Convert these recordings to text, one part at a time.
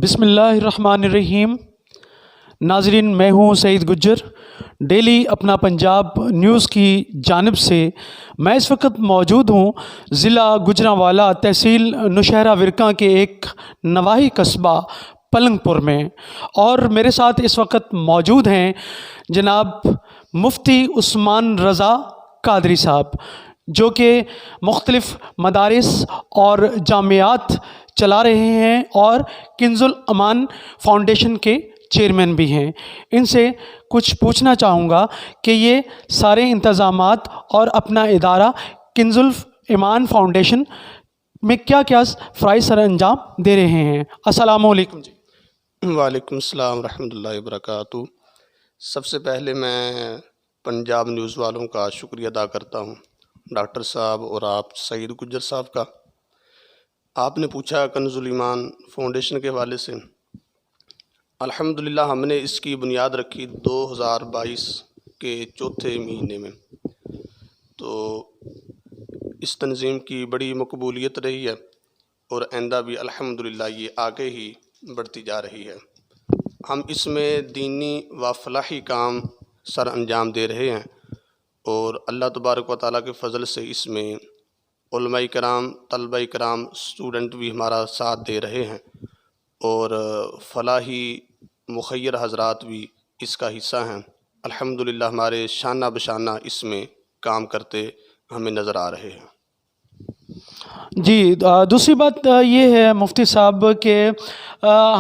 بسم اللہ الرحمن الرحیم۔ ناظرین، میں ہوں سعید گجر، ڈیلی اپنا پنجاب نیوز کی جانب سے میں اس وقت موجود ہوں ضلع گوجرانوالا، تحصیل نوشہرہ ورکاں کے ایک نواحی قصبہ پلنگ پور میں، اور میرے ساتھ اس وقت موجود ہیں جناب مفتی عثمان رضا قادری صاحب، جو کہ مختلف مدارس اور جامعات چلا رہے ہیں اور کنز الامان فاؤنڈیشن کے چیئرمین بھی ہیں۔ ان سے کچھ پوچھنا چاہوں گا کہ یہ سارے انتظامات اور اپنا ادارہ کنز الامان فاؤنڈیشن میں کیا کیا فرائض سر انجام دے رہے ہیں۔ السلام علیکم جی۔ وعلیکم السلام ورحمۃ اللہ وبرکاتہ۔ سب سے پہلے میں پنجاب نیوز والوں کا شکریہ ادا کرتا ہوں، ڈاکٹر صاحب اور آپ سعید گجر صاحب کا۔ آپ نے پوچھا کنز الامان فاؤنڈیشن کے حوالے سے۔ الحمدللہ ہم نے اس کی بنیاد رکھی 2022 کے چوتھے مہینے میں، تو اس تنظیم کی بڑی مقبولیت رہی ہے اور آئندہ بھی الحمدللہ یہ آگے ہی بڑھتی جا رہی ہے۔ ہم اس میں دینی و فلاحی کام سر انجام دے رہے ہیں، اور اللہ تبارک و تعالیٰ کے فضل سے اس میں علماء کرام، طلباء کرام، اسٹوڈنٹ بھی ہمارا ساتھ دے رہے ہیں، اور فلاحی مخیر حضرات بھی اس کا حصہ ہیں۔ الحمدللہ ہمارے شانہ بشانہ اس میں کام کرتے ہمیں نظر آ رہے ہیں۔ جی، دوسری بات یہ ہے مفتی صاحب کہ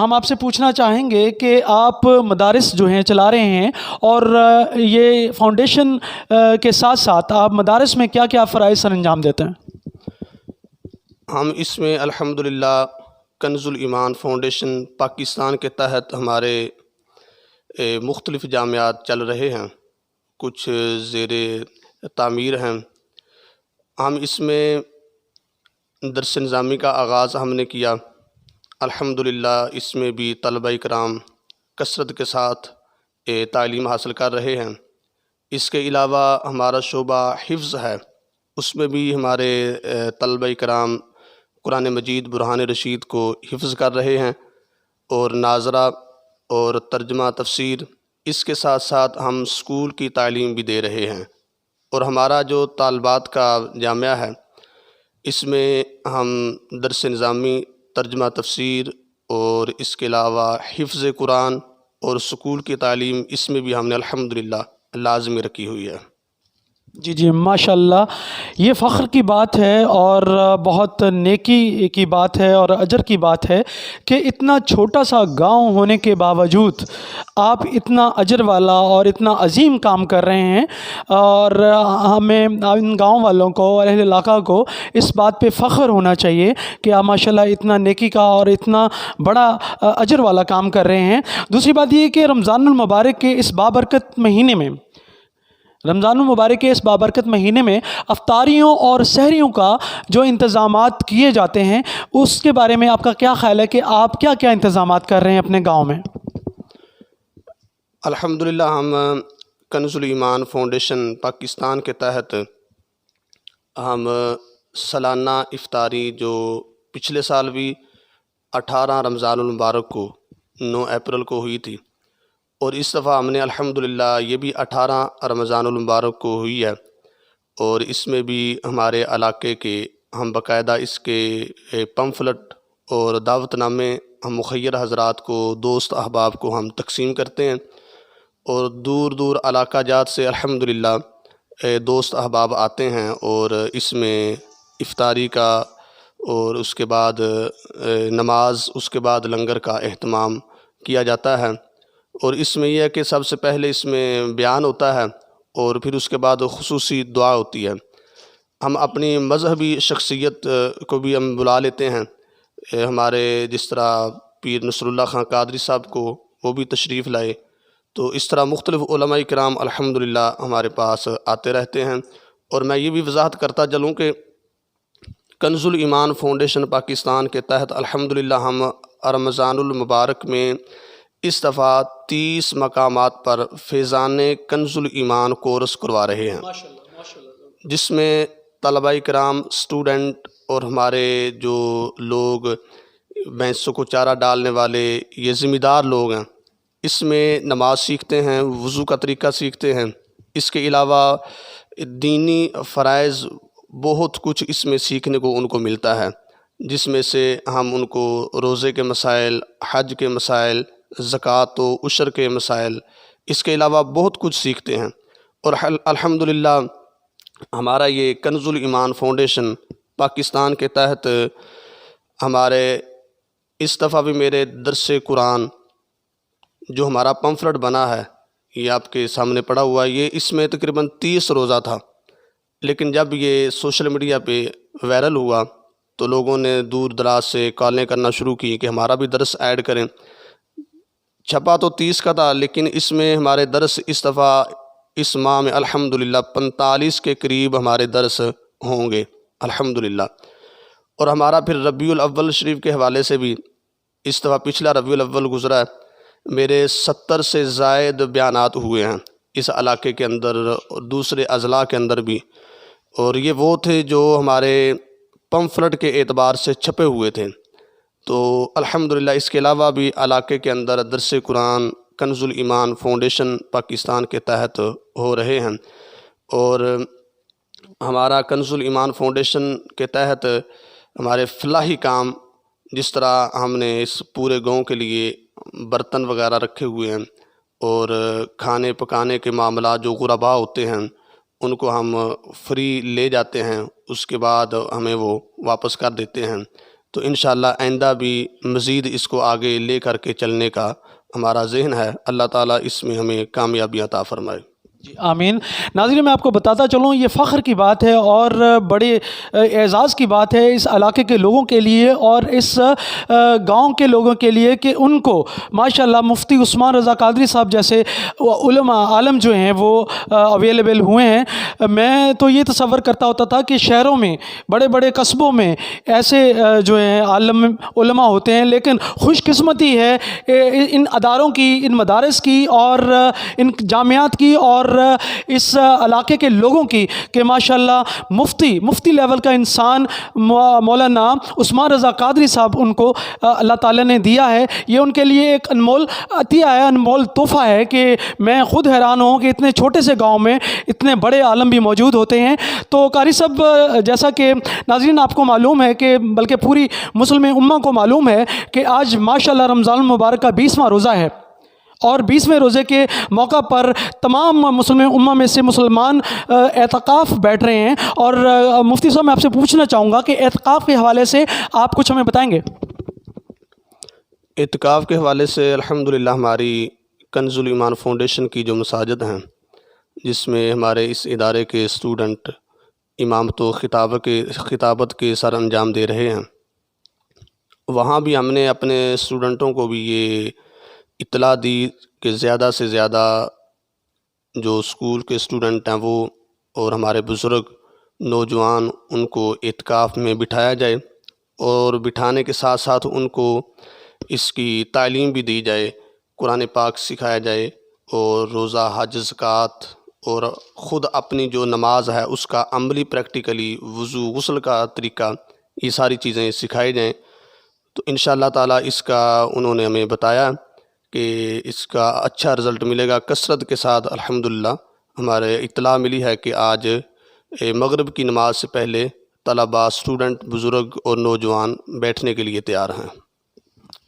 ہم آپ سے پوچھنا چاہیں گے کہ آپ مدارس جو ہیں چلا رہے ہیں، اور یہ فاؤنڈیشن کے ساتھ ساتھ آپ مدارس میں کیا کیا فرائض سر انجام دیتے ہیں؟ ہم اس میں الحمدللہ کنز الامان فاؤنڈیشن پاکستان کے تحت ہمارے مختلف جامعات چل رہے ہیں، کچھ زیر تعمیر ہیں۔ ہم اس میں درس نظامی کا آغاز ہم نے کیا، الحمدللہ اس میں بھی طلباء کرام کثرت کے ساتھ تعلیم حاصل کر رہے ہیں۔ اس کے علاوہ ہمارا شعبہ حفظ ہے، اس میں بھی ہمارے طلباء کرام قرآن مجید برہان رشید کو حفظ کر رہے ہیں، اور ناظرہ اور ترجمہ تفسیر۔ اس کے ساتھ ساتھ ہم اسکول کی تعلیم بھی دے رہے ہیں، اور ہمارا جو طالبات کا جامعہ ہے اس میں ہم درس نظامی، ترجمہ تفسیر، اور اس کے علاوہ حفظ قرآن اور اسکول کی تعلیم اس میں بھی ہم نے الحمدللہ لازمی رکھی ہوئی ہے۔ جی جی، ماشاءاللہ، یہ فخر کی بات ہے اور بہت نیکی کی بات ہے اور اجر کی بات ہے کہ اتنا چھوٹا سا گاؤں ہونے کے باوجود آپ اتنا اجر والا اور اتنا عظیم کام کر رہے ہیں، اور ہمیں ان گاؤں والوں کو اور اہل علاقہ کو اس بات پہ فخر ہونا چاہیے کہ آپ ماشاءاللہ اتنا نیکی کا اور اتنا بڑا اجر والا کام کر رہے ہیں۔ دوسری بات یہ کہ رمضان المبارک کے اس بابرکت مہینے میں افطاریوں اور سحریوں کا جو انتظامات کیے جاتے ہیں، اس کے بارے میں آپ کا کیا خیال ہے کہ آپ کیا کیا انتظامات کر رہے ہیں اپنے گاؤں میں؟ الحمدللہ ہم کنز الامان فاؤنڈیشن پاکستان کے تحت ہم سالانہ افطاری جو پچھلے سال بھی 18 رمضان المبارک کو 9 اپریل کو ہوئی تھی، اور اس دفعہ ہم نے الحمدللہ یہ بھی 18 رمضان المبارک کو ہوئی ہے، اور اس میں بھی ہمارے علاقے کے ہم باقاعدہ اس کے پمفلٹ اور دعوت نامے ہم مخیر حضرات کو، دوست احباب کو ہم تقسیم کرتے ہیں، اور دور دور علاقہ جات سے الحمدللہ دوست احباب آتے ہیں، اور اس میں افطاری کا اور اس کے بعد نماز، اس کے بعد لنگر کا اہتمام کیا جاتا ہے۔ اور اس میں یہ ہے کہ سب سے پہلے اس میں بیان ہوتا ہے، اور پھر اس کے بعد خصوصی دعا ہوتی ہے۔ ہم اپنی مذہبی شخصیت کو بھی ہم بلا لیتے ہیں، ہمارے جس طرح پیر نصر اللہ خان قادری صاحب کو، وہ بھی تشریف لائے، تو اس طرح مختلف علماء کرام الحمدللہ ہمارے پاس آتے رہتے ہیں۔ اور میں یہ بھی وضاحت کرتا چلوں کہ کنز الامان فاؤنڈیشن پاکستان کے تحت الحمدللہ ہم رمضان المبارک میں اس دفعہ 30 مقامات پر فیضان کنز الامان کورس کروا رہے ہیں، جس میں طلباء کرام، اسٹوڈنٹ اور ہمارے جو لوگ بھینسوں کو چارہ ڈالنے والے یہ ذمہ دار لوگ ہیں، اس میں نماز سیکھتے ہیں، وضو کا طریقہ سیکھتے ہیں، اس کے علاوہ دینی فرائض بہت کچھ اس میں سیکھنے کو ان کو ملتا ہے، جس میں سے ہم ان کو روزے کے مسائل، حج کے مسائل، زکوٰۃ و عشر کے مسائل، اس کے علاوہ بہت کچھ سیکھتے ہیں۔ اور الحمدللہ ہمارا یہ کنز الایمان فاؤنڈیشن پاکستان کے تحت ہمارے اس دفعہ بھی میرے درس قرآن جو ہمارا پمفلٹ بنا ہے، یہ آپ کے سامنے پڑا ہوا ہے، یہ اس میں تقریباً 30 روزہ تھا، لیکن جب یہ سوشل میڈیا پہ وائرل ہوا تو لوگوں نے دور دراز سے کالیں کرنا شروع کی کہ ہمارا بھی درس ایڈ کریں۔ چھپا تو 30 کا تھا، لیکن اس میں ہمارے درس اس دفعہ اس ماہ میں الحمدللہ 45 کے قریب ہمارے درس ہوں گے الحمدللہ۔ اور ہمارا پھر ربیع الاول شریف کے حوالے سے بھی اس دفعہ پچھلا ربیع الاول گزرا ہے، میرے 70 سے زائد بیانات ہوئے ہیں اس علاقے کے اندر اور دوسرے اضلاع کے اندر بھی، اور یہ وہ تھے جو ہمارے پمفلٹ کے اعتبار سے چھپے ہوئے تھے۔ تو الحمدللہ اس کے علاوہ بھی علاقے کے اندر درس قرآن کنز الایمان فاؤنڈیشن پاکستان کے تحت ہو رہے ہیں، اور ہمارا کنز الایمان فاؤنڈیشن کے تحت ہمارے فلاحی کام، جس طرح ہم نے اس پورے گاؤں کے لیے برتن وغیرہ رکھے ہوئے ہیں، اور کھانے پکانے کے معاملات جو غرباء ہوتے ہیں ان کو ہم فری لے جاتے ہیں، اس کے بعد ہمیں وہ واپس کر دیتے ہیں۔ تو انشاءاللہ آئندہ بھی مزید اس کو آگے لے کر کے چلنے کا ہمارا ذہن ہے، اللہ تعالیٰ اس میں ہمیں کامیابی عطا فرمائے۔ جی آمین۔ ناظرین میں آپ کو بتاتا چلوں یہ فخر کی بات ہے اور بڑے اعزاز کی بات ہے اس علاقے کے لوگوں کے لیے اور اس گاؤں کے لوگوں کے لیے کہ ان کو ماشاءاللہ مفتی عثمان رضا قادری صاحب جیسے علماء عالم جو ہیں وہ اویلیبل ہوئے ہیں۔ میں تو یہ تصور کرتا ہوتا تھا کہ شہروں میں بڑے بڑے قصبوں میں ایسے جو ہیں عالم علماء ہوتے ہیں، لیکن خوش قسمتی ہے ان اداروں کی، ان مدارس کی اور ان جامعات کی اور اس علاقے کے لوگوں کی کہ ماشاءاللہ مفتی لیول کا انسان مولانا عثمان رضا قادری صاحب ان کو اللہ تعالیٰ نے دیا ہے۔ یہ ان کے لیے ایک انمول عطیہ ہے، انمول تحفہ ہے کہ میں خود حیران ہوں کہ اتنے چھوٹے سے گاؤں میں اتنے بڑے عالم بھی موجود ہوتے ہیں۔ تو قاری صاحب جیسا کہ ناظرین آپ کو معلوم ہے کہ بلکہ پوری مسلم امہ کو معلوم ہے کہ آج ماشاءاللہ رمضان المبارک کا 20واں روزہ ہے، اور 20ویں روزے کے موقع پر تمام مسلم امہ میں سے مسلمان اعتکاف بیٹھ رہے ہیں، اور مفتی صاحب میں آپ سے پوچھنا چاہوں گا کہ اعتکاف کے حوالے سے آپ کچھ ہمیں بتائیں گے؟ اعتکاف کے حوالے سے الحمدللہ ہماری کنز الایمان فاؤنڈیشن کی جو مساجد ہیں، جس میں ہمارے اس ادارے کے اسٹوڈنٹ امامت و خطابت کے سر انجام دے رہے ہیں، وہاں بھی ہم نے اپنے اسٹوڈنٹوں کو بھی یہ اطلاع دی کہ زیادہ سے زیادہ جو اسکول کے اسٹوڈنٹ ہیں وہ اور ہمارے بزرگ نوجوان ان کو اعتکاف میں بٹھایا جائے، اور بٹھانے کے ساتھ ساتھ ان کو اس کی تعلیم بھی دی جائے، قرآن پاک سکھایا جائے، اور روزہ، حج، زکوٰۃ اور خود اپنی جو نماز ہے اس کا عملی پریکٹیکلی وضو، غسل کا طریقہ، یہ ساری چیزیں سکھائی جائیں۔ تو انشاءاللہ تعالیٰ اس کا انہوں نے ہمیں بتایا کہ اس کا اچھا رزلٹ ملے گا کثرت کے ساتھ۔ الحمدللہ ہمارے اطلاع ملی ہے کہ آج مغرب کی نماز سے پہلے طلباء، اسٹوڈنٹ، بزرگ اور نوجوان بیٹھنے کے لیے تیار ہیں۔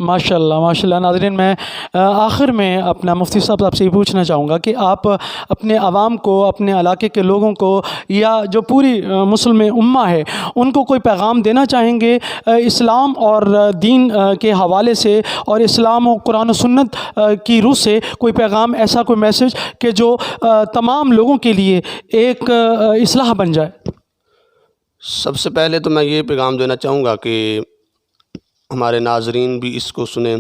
ماشاءاللہ ماشاءاللہ۔ ناظرین میں آخر میں اپنا مفتی صاحب آپ سے یہ پوچھنا چاہوں گا کہ آپ اپنے عوام کو، اپنے علاقے کے لوگوں کو یا جو پوری مسلم امہ ہے ان کو کوئی پیغام دینا چاہیں گے اسلام اور دین کے حوالے سے، اور اسلام و قرآن و سنت کی روح سے کوئی پیغام، ایسا کوئی میسج کہ جو تمام لوگوں کے لیے ایک اصلاح بن جائے؟ سب سے پہلے تو میں یہ پیغام دینا چاہوں گا کہ ہمارے ناظرین بھی اس کو سنیں،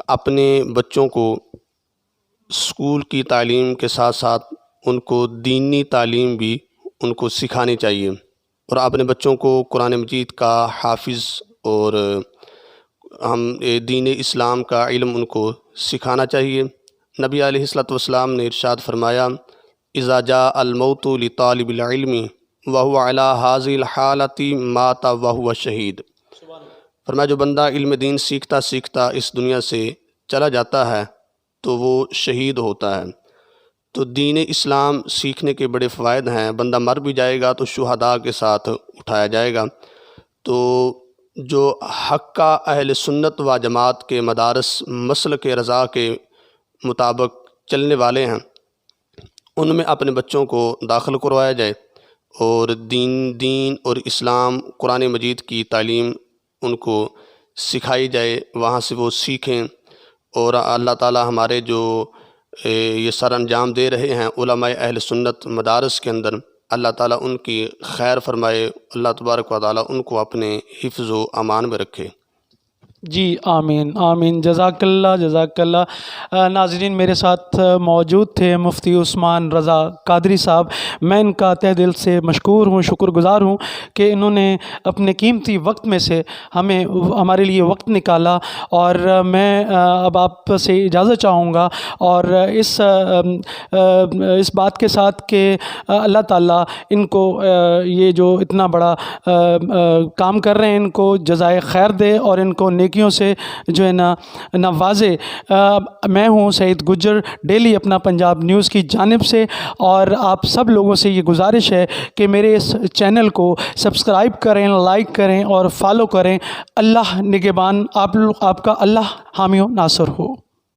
اپنے بچوں کو اسکول کی تعلیم کے ساتھ ساتھ ان کو دینی تعلیم بھی ان کو سکھانی چاہیے، اور اپنے بچوں کو قرآن مجید کا حافظ اور ہم دین اسلام کا علم ان کو سکھانا چاہیے۔ نبی علیہ الصلوۃ والسلام نے ارشاد فرمایا، اذا جاء الموت لطالب العلم وهو على هذه الحالة مات وهو شہید۔ فرمایا جو بندہ علم دین سیکھتا سیکھتا اس دنیا سے چلا جاتا ہے تو وہ شہید ہوتا ہے۔ تو دین اسلام سیکھنے کے بڑے فوائد ہیں۔ بندہ مر بھی جائے گا تو شہداء کے ساتھ اٹھایا جائے گا۔ تو جو حقہ اہل سنت و جماعت کے مدارس مسلک رضا کے مطابق چلنے والے ہیں، ان میں اپنے بچوں کو داخل کروایا جائے اور دین اور اسلام قرآن مجید کی تعلیم ان کو سکھائی جائے، وہاں سے وہ سیکھیں۔ اور اللہ تعالی ہمارے جو یہ سر انجام دے رہے ہیں علماء اہل سنت مدارس کے اندر، اللہ تعالیٰ ان کی خیر فرمائے، اللہ تبارک و تعالیٰ ان کو اپنے حفظ و امان میں رکھے۔ جی آمین آمین، جزاک اللہ۔ ناظرین، میرے ساتھ موجود تھے مفتی عثمان رضا قادری صاحب۔ میں ان کا تہ دل سے مشکور ہوں، شکر گزار ہوں کہ انہوں نے اپنے قیمتی وقت میں سے ہمارے لیے وقت نکالا، اور میں اب آپ سے اجازت چاہوں گا، اور اس بات کے ساتھ کہ اللہ تعالیٰ ان کو یہ جو اتنا بڑا کام کر رہے ہیں ان کو جزائے خیر دے، اور ان کو نیکیوں سے جو ہے نا نوازے۔ میں ہوں سعید گجر، ڈیلی اپنا پنجاب نیوز کی جانب سے، اور آپ سب لوگوں سے یہ گزارش ہے کہ میرے اس چینل کو سبسکرائب کریں، لائک کریں اور فالو کریں۔ اللہ نگہبان، آپ کا اللہ حامی و ناصر ہو۔